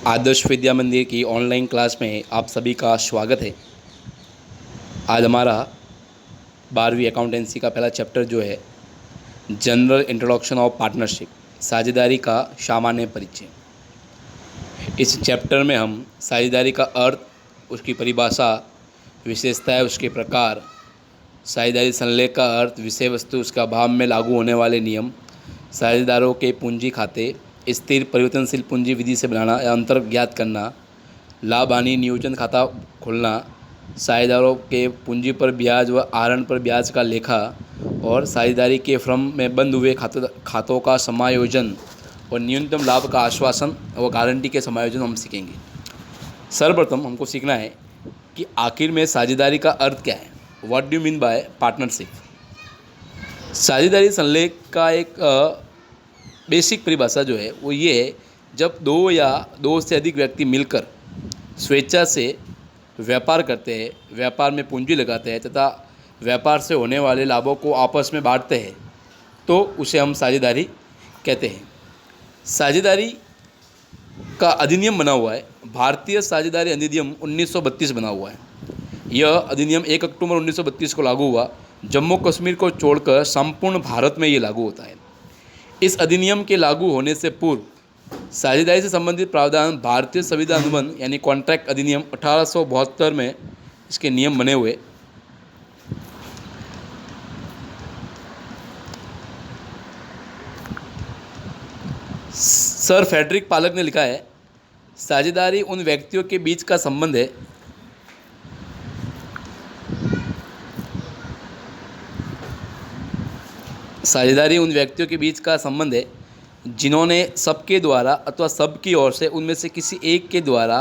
आदर्श विद्या मंदिर की online class में आप सभी का स्वागत है। आज हमारा 12वीं अकाउंटेंसी का पहला चैप्टर जो है जनरल इंट्रोडक्शन ऑफ पार्टनरशिप, साझेदारी का सामान्य परिचय। इस चैप्टर में हम साझेदारी का अर्थ, उसकी परिभाषा, विशेषताएं, उसके प्रकार, साझेदारी संलेख का अर्थ, विषय वस्तु, उसका भाव में लागू होने वाले नियम, साझेदारों के पूंजी खाते, स्थिर परिवर्तनशील पूंजी विधि से बनाना या अंतर ज्ञात करना, लाभ हानि नियोजन खाता खोलना, साझेदारों के पूंजी पर ब्याज व आहरण पर ब्याज का लेखा और साझेदारी के फर्म में बंद हुए खातों का समायोजन और न्यूनतम लाभ का आश्वासन व गारंटी के समायोजन हम सीखेंगे। सर्वप्रथम हमको सीखना है कि आखिर में साझेदारी का अर्थ क्या है। What do you mean by partnership. साझेदारी संलेख का एक बेसिक परिभाषा जो है वो ये है, जब दो या दो से अधिक व्यक्ति मिलकर स्वेच्छा से व्यापार करते हैं, व्यापार में पूंजी लगाते हैं तथा व्यापार से होने वाले लाभों को आपस में बांटते हैं, तो उसे हम साझेदारी कहते हैं। साझेदारी का अधिनियम बना हुआ है, भारतीय साझेदारी अधिनियम 1932 बना हुआ है। यह अधिनियम 1 अक्टूबर 1932 को लागू हुआ। जम्मू कश्मीर को छोड़कर संपूर्ण भारत में ये लागू होता है। इस अधिनियम के लागू होने से पूर्व साझेदारी से संबंधित प्रावधान भारतीय संविधान अनुबंध यानी कॉन्ट्रैक्ट अधिनियम 1872 में इसके नियम बने हुए। सर फ्रेडरिक पालक ने लिखा है, साझेदारी उन व्यक्तियों के बीच का संबंध है साझेदारी उन व्यक्तियों के बीच का संबंध है जिन्होंने सबके द्वारा अथवा सबकी ओर से उनमें से किसी एक के द्वारा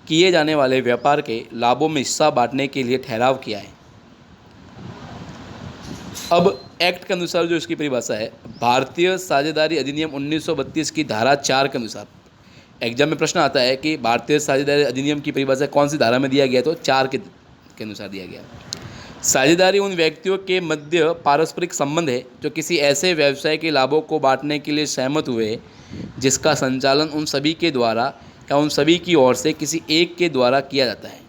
किए जाने वाले व्यापार के लाभों में हिस्सा बांटने के लिए ठहराव किया है। अब एक्ट के अनुसार जो इसकी परिभाषा है, भारतीय साझेदारी अधिनियम 1932 की धारा 4 के अनुसार एग्जाम में प्रश्न आता है कि भारतीय साझेदारी अधिनियम की परिभाषा कौन सी धारा में दिया गया, तो 4 के अनुसार दिया गया। साझेदारी उन व्यक्तियों के मध्य पारस्परिक संबंध है जो किसी ऐसे व्यवसाय के लाभों को बांटने के लिए सहमत हुए जिसका संचालन उन सभी के द्वारा या उन सभी की ओर से किसी एक के द्वारा किया जाता है।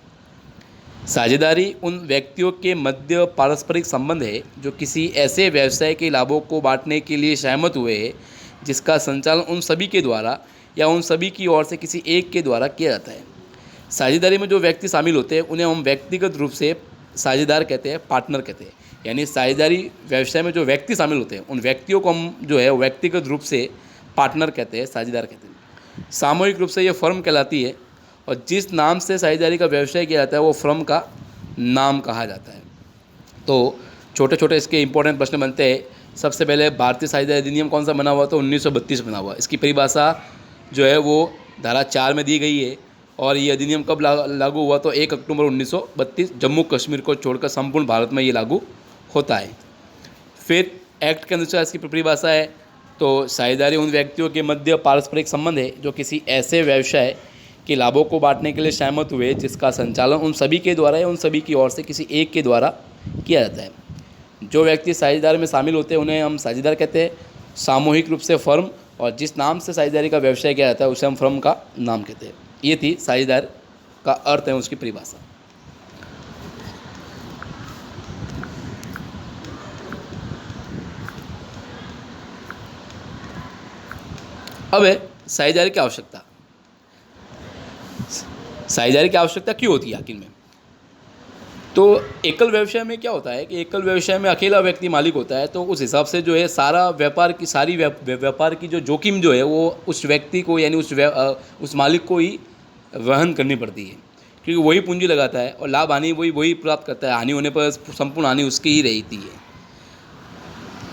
साझेदारी उन व्यक्तियों के मध्य पारस्परिक संबंध है जो किसी ऐसे व्यवसाय के लाभों को बांटने के लिए सहमत हुए जिसका संचालन उन सभी के द्वारा या उन सभी की ओर से किसी एक के द्वारा किया जाता है। साझेदारी में जो व्यक्ति शामिल होते हैं उन्हें हम व्यक्तिगत रूप से साझेदार कहते हैं, पार्टनर कहते हैं। यानी साझेदारी व्यवसाय में जो व्यक्ति शामिल होते हैं उन व्यक्तियों को हम जो है व्यक्तिगत रूप से पार्टनर कहते हैं, साझेदार कहते हैं। सामूहिक रूप से ये फर्म कहलाती है और जिस नाम से साझेदारी का व्यवसाय किया जाता है वो फर्म का नाम कहा जाता है। तो छोटे छोटे इसके इंपॉर्टेंट प्रश्न बनते हैं। सबसे पहले भारतीय साझेदारी अधिनियम कौन सा बना हुआ, तो 1932 बना हुआ। इसकी परिभाषा जो है वो धारा 4 में दी गई है और ये अधिनियम कब लागू हुआ, तो 1 अक्टूबर 1932 जम्मू कश्मीर को छोड़कर संपूर्ण भारत में ये लागू होता है। फिर एक्ट के अनुसार इसकी परिभाषा है, तो साझेदारी उन व्यक्तियों के मध्य पारस्परिक संबंध है जो किसी ऐसे व्यवसाय के लाभों को बांटने के लिए सहमत हुए जिसका संचालन उन सभी के द्वारा या उन सभी की ओर से किसी एक के द्वारा किया जाता है। जो व्यक्ति साझेदार में शामिल होते हैं उन्हें हम साझेदार कहते हैं। सामूहिक रूप से फर्म, और जिस नाम से साझेदारी का व्यवसाय किया जाता है उसे हम फर्म का नाम कहते हैं। ये थी साझेदार का अर्थ है उसकी परिभाषा। अब है साझेदारी की आवश्यकता। साझेदारी की आवश्यकता क्यों होती है आखिर में, तो एकल व्यवसाय में क्या होता है कि एकल व्यवसाय में अकेला व्यक्ति मालिक होता है, तो उस हिसाब से जो है सारा व्यापार की व्यापार की जो जोखिम जो है वो उस व्यक्ति को यानी उस मालिक को ही वहन करनी पड़ती है, क्योंकि वही पूंजी लगाता है और लाभ हानि वही प्राप्त करता है। हानि होने पर संपूर्ण हानि उसकी ही रहती है।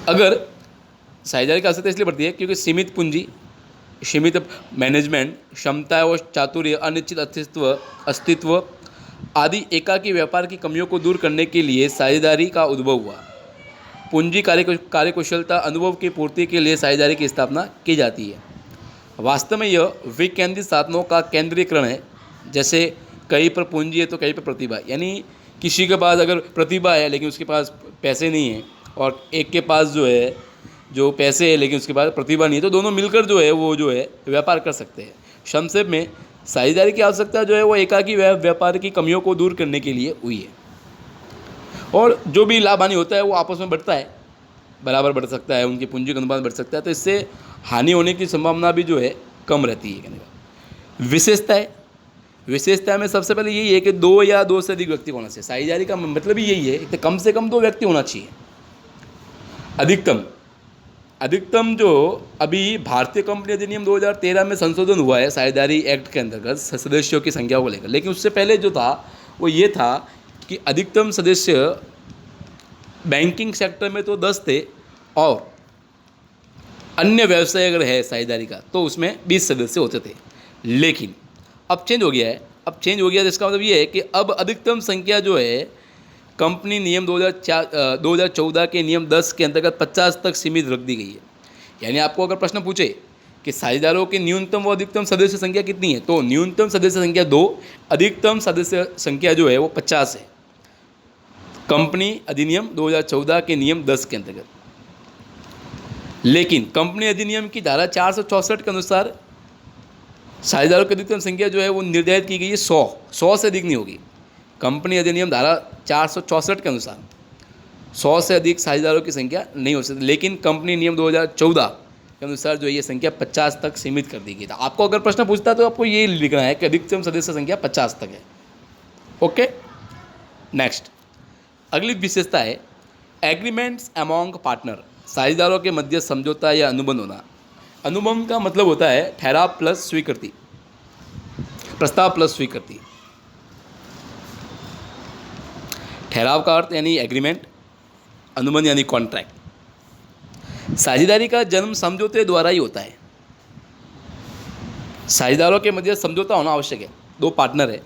अगर साझेदारी की आवश्यकता इसलिए पड़ती है क्योंकि सीमित पूंजी, सीमित मैनेजमेंट क्षमता और चातुर्य, अनिश्चित अस्तित्व आदि एकाकी व्यापार की कमियों को दूर करने के लिए साझेदारी का उद्भव हुआ। पूंजी कार्यकुशलता अनुभव की पूर्ति के लिए साझेदारी की स्थापना की जाती है। वास्तव में यह विकेंद्रित साधनों का केंद्रीकरण है। जैसे कहीं पर पूंजी है तो कहीं पर प्रतिभा, यानी किसी के पास अगर प्रतिभा है लेकिन उसके पास पैसे नहीं है, और एक के पास जो पैसे है लेकिन उसके पास प्रतिभा नहीं है, तो दोनों मिलकर जो है वो व्यापार कर सकते हैं। संक्षेप में साझेदारी की आवश्यकता जो है वो एकाकी व्यापार की कमियों को दूर करने के लिए हुई है, और जो भी लाभ हानि होता है वो आपस में बढ़ता है, बराबर बढ़ सकता है, उनकी पूंजी का अनुपात बढ़ सकता है, तो इससे हानि होने की संभावना भी जो है कम रहती है। कहने का विशेषता में सबसे पहले यही है कि दो या दो से अधिक व्यक्ति होना चाहिए। साझेदारी का मतलब ही यही है कि कम से कम दो व्यक्ति होना चाहिए। अधिकतम जो अभी भारतीय कंपनी अधिनियम 2013 में संशोधन हुआ है साझेदारी एक्ट के अंतर्गत सदस्यों की संख्या को लेकर, लेकिन उससे पहले जो था वो ये था कि अधिकतम सदस्य बैंकिंग सेक्टर में तो 10 थे, और अन्य व्यवसाय अगर है साझेदारी का तो उसमें 20 सदस्य होते थे। लेकिन अब चेंज हो गया है, जिसका मतलब ये है कि अब अधिकतम संख्या जो है कंपनी नियम 2014 के नियम 10 के अंतर्गत 50 तक सीमित रख दी गई है। यानी आपको अगर प्रश्न पूछे कि साझेदारों की न्यूनतम व अधिकतम सदस्य संख्या कितनी है, तो न्यूनतम सदस्य संख्या 2, अधिकतम सदस्य संख्या जो है वो 50 है, कंपनी अधिनियम 2014 के नियम 10 के अंतर्गत। लेकिन कंपनी अधिनियम की धारा 464 के अनुसार साझेदारों की अधिकतम संख्या जो है वो निर्धारित की गई है 100 से अधिक नहीं होगी। कंपनी अधिनियम धारा 464 के अनुसार 100 से अधिक साझेदारों की संख्या नहीं हो सकती, लेकिन कंपनी नियम 2014 के अनुसार जो ये संख्या 50 तक सीमित कर दी गई था। आपको अगर प्रश्न पूछता है तो आपको ये लिखना है कि अधिकतम सदस्य संख्या 50 तक है। ओके, नेक्स्ट अगली विशेषता है एग्रीमेंट्स अमॉन्ग पार्टनर। साझेदारों के मध्य समझौता या अनुबंध होना। अनुबंध का मतलब होता है ठहराव प्लस स्वीकृति, प्रस्ताव प्लस स्वीकृति। ठहराव का अर्थ यानी एग्रीमेंट, अनुबंध यानी कॉन्ट्रैक्ट। साझेदारी का जन्म समझौते द्वारा ही होता है। साझेदारों के मध्य समझौता होना आवश्यक है। दो पार्टनर है,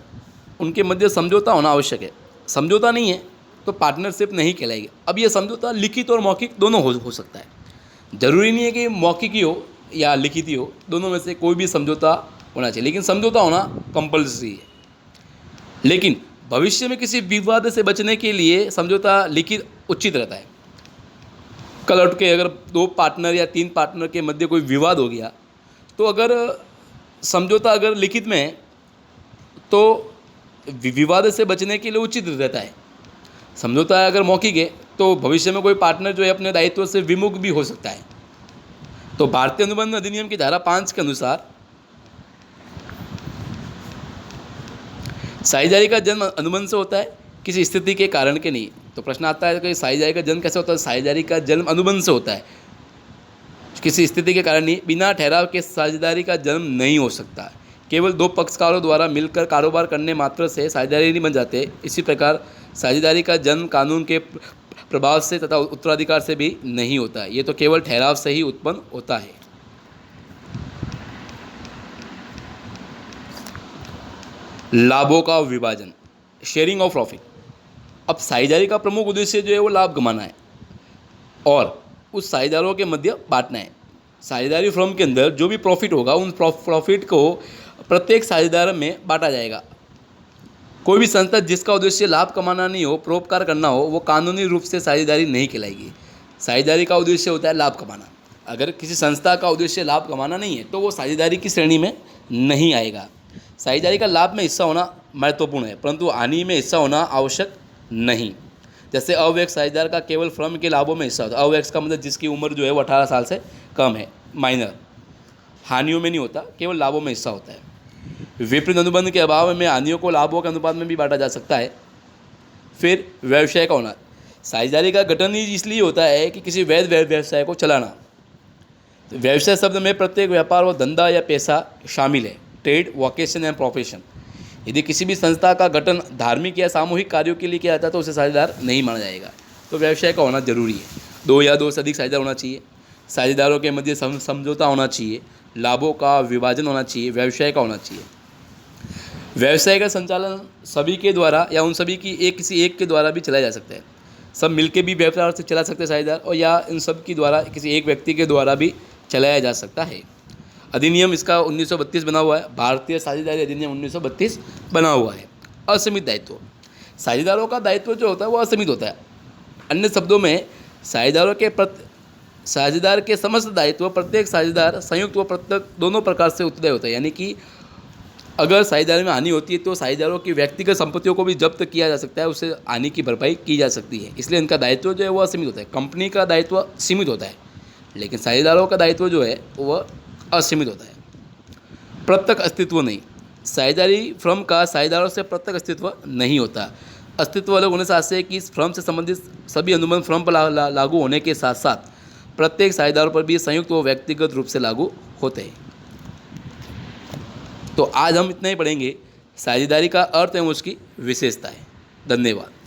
उनके मध्य समझौता होना आवश्यक है। समझौता नहीं है तो पार्टनरशिप नहीं कहलाएगी। अब यह समझौता लिखित और मौखिक दोनों हो सकता है। जरूरी नहीं है कि मौखिक ही हो या लिखित ही हो, दोनों में से कोई भी समझौता होना चाहिए, लेकिन समझौता होना कंपल्सरी है। लेकिन भविष्य में किसी विवाद से बचने के लिए समझौता लिखित उचित रहता है। कल उठ के अगर 2 पार्टनर या 3 पार्टनर के मध्य कोई विवाद हो गया तो अगर समझौता अगर लिखित में है तो विवाद से बचने के लिए उचित रहता है। समझौता अगर मौखिक है तो भविष्य में कोई पार्टनर जो है अपने दायित्व से विमुख भी हो सकता है। तो भारतीय अनुबंध अधिनियम की धारा 5 के अनुसार साझेदारी का जन्म अनुबंध से होता है, किसी स्थिति के कारण के नहीं। तो प्रश्न आता है कि साझेदारी का जन्म कैसे होता है? साझेदारी का जन्म अनुबंध से होता है, किसी स्थिति के कारण नहीं। बिना ठहराव के साझेदारी का जन्म नहीं हो सकता। केवल 2 पक्षकारों द्वारा मिलकर कारोबार करने मात्र से साझेदारी नहीं बन जाते। इसी प्रकार साझेदारी का जन्म कानून के प्रभाव से तथा उत्तराधिकार से भी नहीं होता है। ये तो केवल ठहराव से ही उत्पन्न होता है। लाभों का विभाजन, शेयरिंग ऑफ प्रॉफिट। अब साझेदारी का प्रमुख उद्देश्य जो है वो लाभ कमाना है और उस साझेदारों के मध्य बांटना है। साझेदारी फर्म के अंदर जो भी प्रॉफिट होगा उन प्रॉफिट को प्रत्येक साझेदार में बांटा जाएगा। कोई भी संस्था जिसका उद्देश्य लाभ कमाना नहीं हो, परोपकार करना हो, वो कानूनी रूप से साझेदारी नहीं कहलाएगी। साझेदारी का उद्देश्य होता है लाभ कमाना। अगर किसी संस्था का उद्देश्य लाभ कमाना नहीं है तो वो साझेदारी की श्रेणी में नहीं आएगा। साझेदारी का लाभ में हिस्सा होना महत्वपूर्ण है, परंतु हानि में हिस्सा होना आवश्यक नहीं। जैसे अवैध साझेदार का केवल फर्म के लाभों में हिस्सा होता है। अवैध का मतलब जिसकी उम्र जो है वो 18 साल से कम है, माइनर। हानियों में नहीं होता, केवल लाभों में हिस्सा होता है। विपरीत अनुबंध के अभाव में हानियों को लाभों के अनुपात में भी बांटा जा सकता है। फिर व्यवसाय का होना। साझेदारी का गठन ही इसलिए होता है कि किसी वैध व्यवसाय को चलाना। तो व्यवसाय शब्द में प्रत्येक व्यापार व धंधा या पैसा शामिल है, ट्रेड, वोकेशन एंड प्रोफेशन। यदि किसी भी संस्था का गठन धार्मिक या सामूहिक कार्यों के लिए किया जाता है तो उसे साझेदार नहीं माना जाएगा। तो व्यवसाय का होना जरूरी है। 2 या 2 से अधिक साझेदार होना चाहिए। साझेदारों के मध्य समझौता होना चाहिए। लाभों का विभाजन होना चाहिए। व्यवसाय का होना चाहिए। व्यवसाय का संचालन सभी के द्वारा या उन सभी की किसी एक के द्वारा भी चलाया जा सकता है। सब मिलके भी व्यापार से चला सकते हैं साझेदार, और या इन सब की द्वारा किसी एक व्यक्ति के द्वारा भी चलाया जा सकता है। अधिनियम इसका 1932 बना हुआ है। भारतीय साझेदारी अधिनियम 1932 बना हुआ है। असीमित दायित्व। साझेदारों का दायित्व जो होता है वो असीमित होता है। अन्य शब्दों में साझेदार के समस्त दायित्व प्रत्येक साझेदार संयुक्त व पृथक दोनों प्रकार से उत्तरदायी होता है। यानी कि अगर साझेदारी में हानि होती है तो साझेदारों की व्यक्तिगत संपत्तियों को भी जब्त किया जा सकता है, उससे हानि की भरपाई की जा सकती है। इसलिए इनका दायित्व जो है वो असीमित होता है। कंपनी का दायित्व सीमित होता है, लेकिन साझेदारों का दायित्व जो है वह असीमित होता है। प्रत्यक्ष अस्तित्व नहीं, साझेदारी फर्म का साझेदारों से प्रत्यक्ष अस्तित्व नहीं होता। अस्तित्व अलग होने से आशय है कि इस फर्म से संबंधित सभी अनुबंध फर्म पर लागू होने के साथ साथ प्रत्येक साझेदारों पर भी संयुक्त व व्यक्तिगत रूप से लागू होते हैं। तो आज हम इतना ही पढ़ेंगे, साझेदारी का अर्थ एवं उसकी विशेषताएं। धन्यवाद।